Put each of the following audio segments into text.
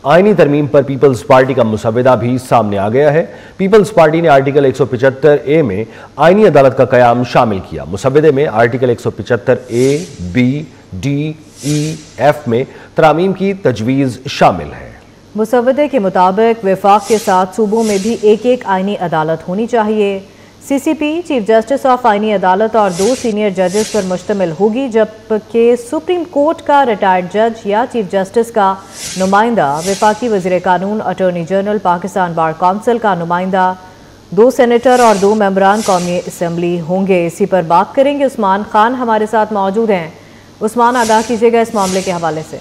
آئینی ترمیم پر Peoples party کا مسودہ بھی سامنے آ گیا ہے۔ پیپلز پارٹی نے آرٹیکل 175A میں آئینی عدالت کا قیام شامل کیا۔ مسودے میں article 175A، B، D، E، F میں ترامیم کی تجویز شامل ہے۔ مسودے کے مطابق وفاق کے ساتھ صوبوں میں بھی ایک آئینی عدالت ہونی چاہیے۔ سی سی پی چیف جسٹس آف آئینی عدالت اور 2 سینئر ججز پر مشتمل ہوگی، جبکہ سپریم کورٹ کا ریٹائرڈ جج یا چیف جسٹس کا نمائندہ، وفاقی وزیر قانون، attorney general, Pakistan bar council کا نمائندہ، 2 سینیٹر اور 2 ممبران قومی اسمبلی ہوں گے۔ اسی پر بات کریں گے۔ عثمان خان ہمارے ساتھ موجود ہیں۔ عثمان، آگاہ کیجیے گا اس معاملے کے حوالے سے۔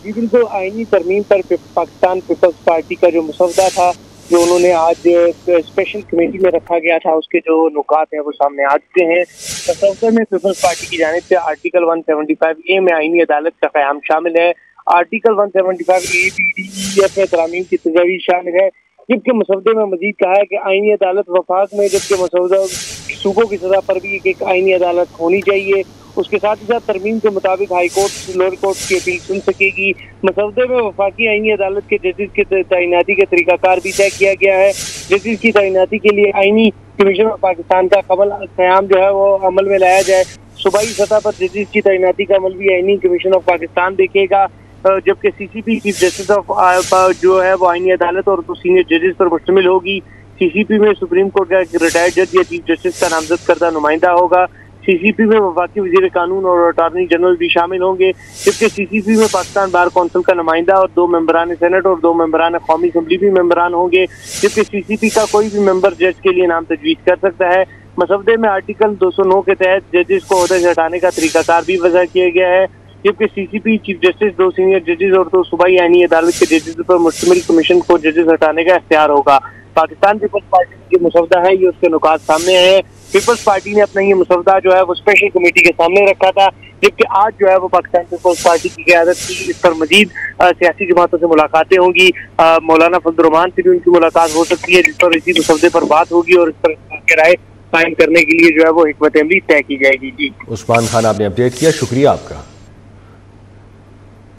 جی بالکل، آئینی ترمیم پر پاکستان پیپلز پارٹی کا جو مسودہ تھا، جو انہوں نے آج اسپیشل کمیٹی میں رکھا گیا تھا، اس کے جو نکات ہیں وہ سامنے آ چکے ہیں۔ مسودے میں پیپلز پارٹی کی جانب سے آرٹیکل 175A میں آئینی عدالت کا قیام شامل ہے۔ Article 175A، B، D، E، F میں ترامیم کی تجویز شامل ہے، جبکہ مسودے میں مزید کہا ہے کہ آئینی عدالت وفاق میں، جبکہ مسودہ صوبوں کی سطح پر بھی ایک آئینی عدالت ہونی چاہیے۔ اس کے ساتھ ہی ساتھ ترمیم کے مطابق ہائی کورٹ، لوئر کورٹ کی اپیل سن سکے گی۔ مسودے میں وفاقی آئینی عدالت کے ججز کی تعیناتی کا طریقہ کار بھی طے کیا گیا ہے۔ ججز کی تعیناتی کے لیے آئینی کمیشن آف پاکستان کا قیام جو ہے وہ عمل میں لایا جائے۔ صوبائی سطح پر ججز کی تعیناتی کا عمل بھی آئینی کمیشن آف پاکستان دیکھے گا، جبکہ سی سی پی چیف جسٹس آف جو ہے وہ آئینی عدالت اور 2 سینئر ججز پر مشتمل ہوگی۔ سی سی پی میں سپریم کورٹ کا ایک ریٹائرڈ جج یا چیف جسٹس کا نامزد کردہ نمائندہ ہوگا۔ سی سی پی میں وفاقی وزیر قانون اور اٹارنی جنرل بھی شامل ہوں گے، جبکہ سی سی پی میں پاکستان بار کونسل کا نمائندہ اور 2 ممبران سینٹ اور 2 ممبران قومی اسمبلی بھی ممبران ہوں گے، جبکہ سی سی پی کا کوئی بھی ممبر جج کے لیے نام تجویز کر سکتا ہے۔ مسودے میں آرٹیکل 209 کے تحت ججز کو عہدے سے ہٹانے کا طریقہ کار بھی وضع کیا گیا ہے، جبکہ سی سی پی چیف جسٹس، 2 سینئر ججز اور 2 صوبائی آئینی عدالت کے ججز پر مشتمل کمیشن کو ججز ہٹانے کا اختیار ہوگا۔ پاکستان پیپلز پارٹی کا جو مسودہ ہے یہ اس کے نکات سامنے ہے۔ پیپلز پارٹی نے اپنا یہ مسودہ جو ہے وہ اسپیشل کمیٹی کے سامنے رکھا تھا، جبکہ آج جو ہے وہ پاکستان پیپلز پارٹی کی قیادت کی اس پر مزید سیاسی جماعتوں سے ملاقاتیں ہوں گی۔ مولانا فضل الرحمان سے بھی ان کی ملاقات ہو سکتی ہے، جس پر اسی مسودے پر بات ہوگی اور اس پر رائے قائم کرنے کے لیے جو ہے وہ حکمت عملی طے کی جائے گی۔ جی عثمان خان، آپ نے اپڈیٹ کیا، شکریہ آپ کا۔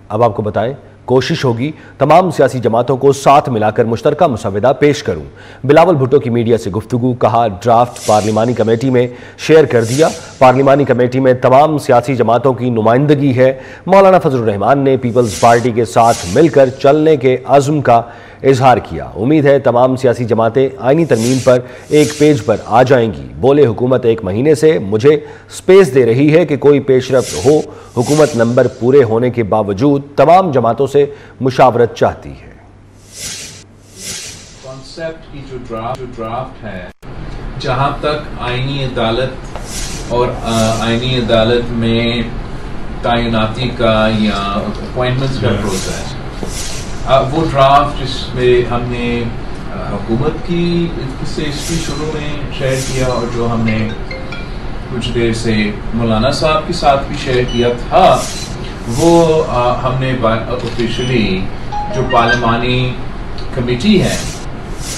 اب آپ کو بتائیں، کوشش ہوگی تمام سیاسی جماعتوں کو ساتھ ملا کر مشترکہ مسودہ پیش کروں۔ بلاول بھٹو کی میڈیا سے گفتگو، کہا ڈرافٹ پارلیمانی کمیٹی میں شیئر کر دیا۔ پارلیمانی کمیٹی میں تمام سیاسی جماعتوں کی نمائندگی ہے۔ مولانا فضل الرحمان نے پیپلز پارٹی کے ساتھ مل کر چلنے کے عزم کا اظہار کیا۔ امید ہے تمام سیاسی جماعتیں آئینی ترمیم پر ایک پیج پر آ جائیں گی۔ بولے حکومت 1 مہینے سے مجھے سپیس دے رہی ہے کہ کوئی پیش رفت ہو۔ حکومت نمبر پورے ہونے کے باوجود تمام جماعتوں سے مشاورت چاہتی ہے۔ کانسیپٹ کی جو ڈرافٹ ہے، جہاں تک آئینی عدالت اور آئینی عدالت میں تعیناتی کا یا اپوائنٹمنٹس کا پروسیس، وہ ڈرافٹ جس میں ہم نے حکومت کی سے اس کی شروع میں شیئر کیا اور جو ہم نے کچھ دیر سے مولانا صاحب کے ساتھ بھی شیئر کیا تھا، وہ ہم نے آفیشلی جو پارلیمانی کمیٹی ہے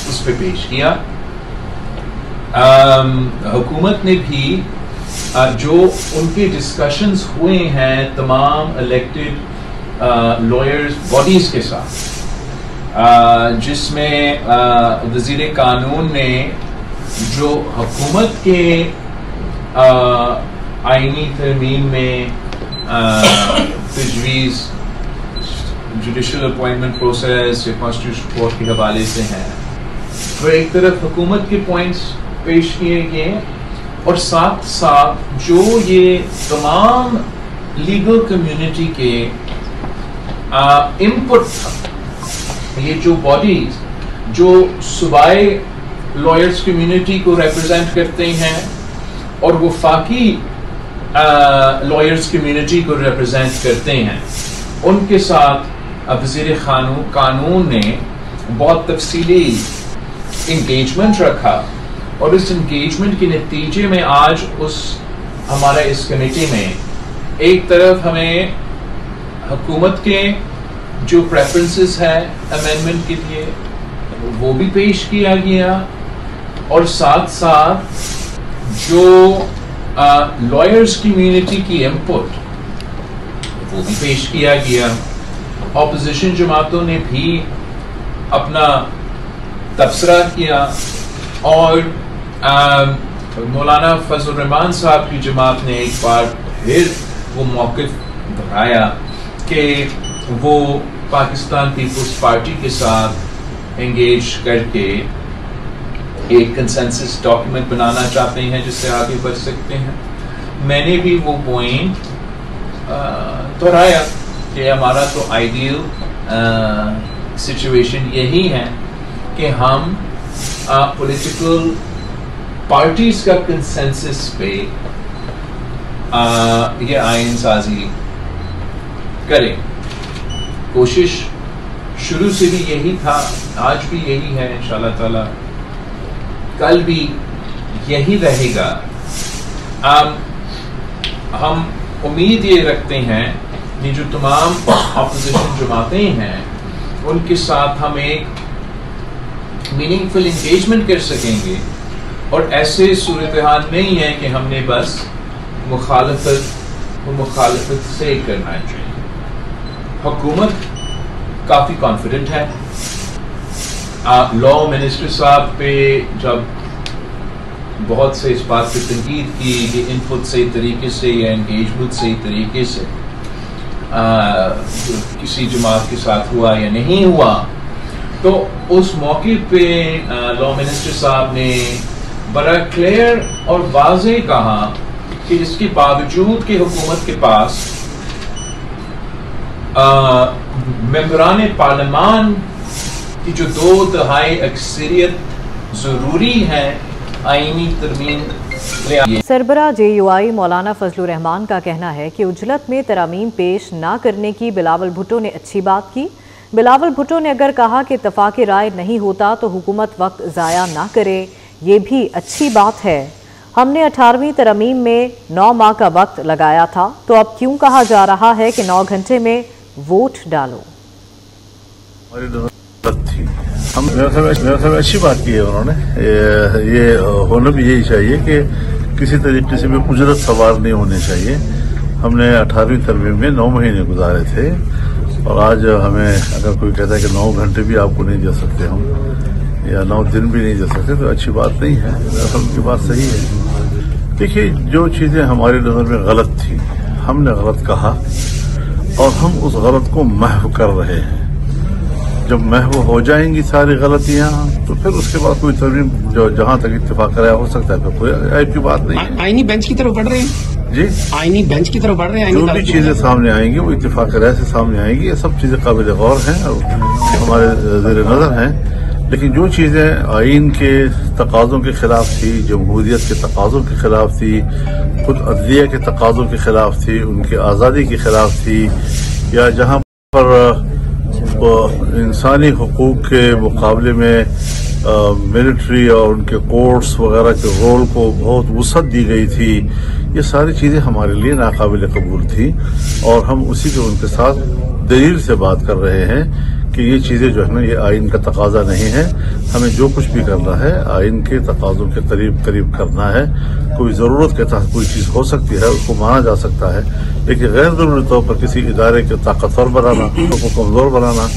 اس پہ پیش کیا۔ حکومت نے بھی جو ان کے ڈسکشنز ہوئے ہیں تمام الیکٹڈ لائرز باڈیز کے ساتھ، جس میں وزیر قانون نے جو حکومت کے آئینی ترمیم میں تجویز جوڈیشل اپوائنٹمنٹ پروسیس یا کانسٹیٹیوشن کورٹ کے حوالے سے ہیں، وہ ایک طرف حکومت کے پوائنٹس پیش کیے گئے اور ساتھ ساتھ جو یہ تمام لیگل کمیونٹی کے انپٹ تھا، یہ جو باڈیز جو صوبائی لائرز کمیونٹی کو ریپرزینٹ کرتے ہیں اور وفاقی لائرز کمیونٹی کو ریپرزینٹ کرتے ہیں، ان کے ساتھ وزیر قانون نے بہت تفصیلی انگیجمنٹ رکھا، اور اس انگیجمنٹ کے نتیجے میں آج ہمارا اس کمیٹی میں ایک طرف ہمیں حکومت کے جو پریفرنسز ہیں امینڈمنٹ کے لیے وہ بھی پیش کیا گیا، اور ساتھ ساتھ جو لائرز کمیونٹی کی انپٹ وہ بھی پیش کیا گیا۔ اپوزیشن جماعتوں نے بھی اپنا تبصرہ کیا اور مولانا فضل الرحمان صاحب کی جماعت نے ایک بار پھر وہ موقف دہرایا کہ وہ پاکستان پیپلز پارٹی کے ساتھ انگیج کر کے ایک کنسنسس ڈاکیومنٹ بنانا چاہتے ہیں جس سے آگے بڑھ سکتے ہیں. میں نے بھی وہ پوائنٹ دہرایا کہ ہمارا تو آئیڈیل سچویشن یہی ہے کہ ہم پولیٹیکل پارٹیز کا کنسنسس پہ یہ آئین سازی کریں. کوشش شروع سے بھی یہی تھا, آج بھی یہی ہے, انشاءاللہ تعالی کل بھی یہی رہے گا. ہم امید یہ رکھتے ہیں کہ جو تمام اپوزیشن جماعتیں ہیں ان کے ساتھ ہم ایک میننگ فل انگیجمنٹ کر سکیں گے, اور ایسے صورتحال نہیں ہے کہ ہم نے بس مخالفت سے کرنا چاہیے. حکومت کافی کانفیڈنٹ ہے. لا منسٹر صاحب پہ جب بہت سے اس بات پہ تنقید کی کہ انپٹ صحیح طریقے سے یا انگیجمنٹ صحیح طریقے سے کسی جماعت کے ساتھ ہوا یا نہیں ہوا, تو اس موقع پہ لا منسٹر صاحب نے بڑا کلیئر اور واضح کہا کہ اس کے باوجود کہ حکومت کے پاس ممبران پارلیمان کی جو 2/3 اکثریت ضروری ہے آئینی ترمیم لے. سربراہ JUI مولانا فضل الرحمان کا کہنا ہے کہ اجلت میں ترامیم پیش نہ کرنے کی بلاول بھٹو نے اچھی بات کی. بلاول بھٹو نے اگر کہا کہ اتفاق رائے نہیں ہوتا تو حکومت وقت ضائع نہ کرے, یہ بھی اچھی بات ہے. ہم نے 18ویں ترمیم میں 9 ماہ کا وقت لگایا تھا, تو اب کیوں کہا جا رہا ہے کہ 9 گھنٹے میں ووٹ ڈالو. میرا اچھی بات کی ہے انہوں نے. یہ ہونا بھی یہی چاہیے کہ کسی طریقے سے بھی اجرت سوار نہیں ہونے چاہیے. ہم نے 18ویں ترمیم میں 9 مہینے گزارے تھے, اور آج ہمیں اگر کوئی کہتا ہے کہ 9 گھنٹے بھی آپ کو نہیں دے سکتے ہم, یا 9 دن بھی نہیں دے سکتے, تو اچھی بات نہیں ہے. ان کی بات صحیح ہے. دیکھیے, جو چیزیں ہماری نظر میں غلط تھی ہم نے غلط کہا, اور ہم اس غلط کو محو کر رہے ہیں. جب محو ہو جائیں گی ساری غلطیاں تو پھر اس کے بعد کوئی ترمیم جو جہاں تک اتفاق رائے ہو سکتا ہے, پھر کوئی عیب کی بات نہیں ہے. آئینی بینچ کی طرف بڑھ رہے ہیں جی, آئینی بینچ کی طرف بڑھ رہے ہیں. جو بھی چیزیں سامنے آئیں گی وہ اتفاق رائے سے سامنے آئیں گی. یہ سب چیزیں قابل غور ہیں اور ہمارے زیر نظر ہیں. لیکن جو چیزیں آئین کے تقاضوں کے خلاف تھی, جمہوریت کے تقاضوں کے خلاف تھی, خود عدلیہ کے تقاضوں کے خلاف تھی, ان کی آزادی کے خلاف تھی, یا جہاں پر انسانی حقوق کے مقابلے میں ملٹری اور ان کے کورٹس وغیرہ کے رول کو بہت وسعت دی گئی تھی, یہ ساری چیزیں ہمارے لیے ناقابل قبول تھیں. اور ہم اسی کے ان کے ساتھ دلیل سے بات کر رہے ہیں کہ یہ چیزیں جو ہے نا, یہ آئین کا تقاضا نہیں ہے. ہمیں جو کچھ بھی کرنا ہے آئین کے تقاضوں کے قریب کرنا ہے. کوئی ضرورت کے تحت کوئی چیز ہو سکتی ہے, اس کو مانا جا سکتا ہے, لیکن غیر ضروری طور پر کسی ادارے کے طاقتور بنانا, اس کو کمزور بنانا